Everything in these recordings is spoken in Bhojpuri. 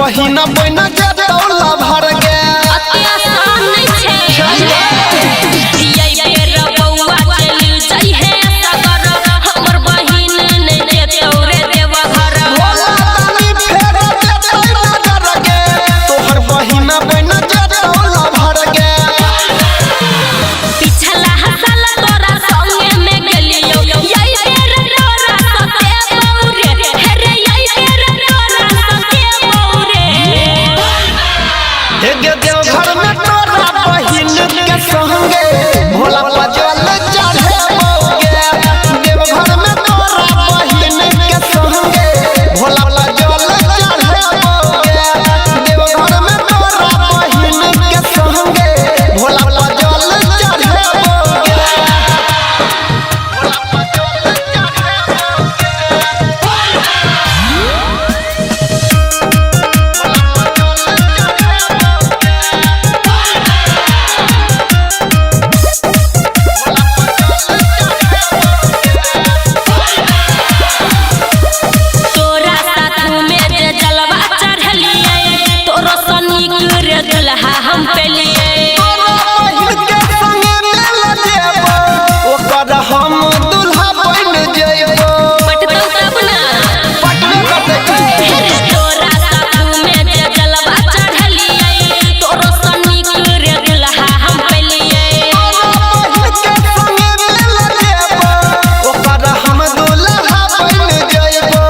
बहिना बहिना के दौला भर गे आसान नहीं छे ये बेर बौआ चल जाई है सगर हमर बहिन ने जे तोरे देवा घर भोला दानी फेर देतै नजर गे तोहर बहिना बहिना के दौला भर गे पिछला साल तोरा संगे में गेलियो यई बेर तोरा सते बौरे हेरे यई बेर तोरा सते बौरे हे गे देवघर में तोरा बहिन के संगे भोला पजल चढ़े गे देवघर में तोरा बहिन के संगे भोला पजल चढ़े गे देवघर में तोरा बहिन के संगे भोला पजल चढ़े गे तोरा साथ में जे जलवा चढ़लिए तोरो सनी रे दुल्हा हम पेलिए बहिन के संगे मिल जेबो ओकर हम दुल्हा बन जेबो पटतो तब ना पटना करते हेरे तोरा साथ में जे जलवा चढ़लिए तोरो सनी रे दुल्हा हम पेलिए बहिन के संगे मिल जेबो ओकर हम दुल्हा बन जेबो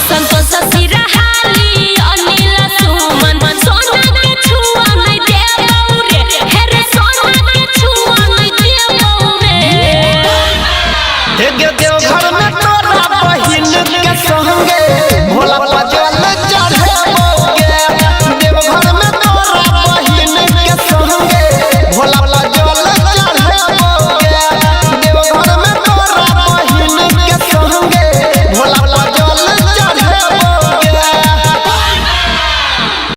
संतोष सिरहाली अनिल सुमन सोना के छुआ नहीं देबौ रे हेरे सोना के छुआ नहीं देबौ रे हे गे देवघर में तोरा बहिन के संगे भोला पजल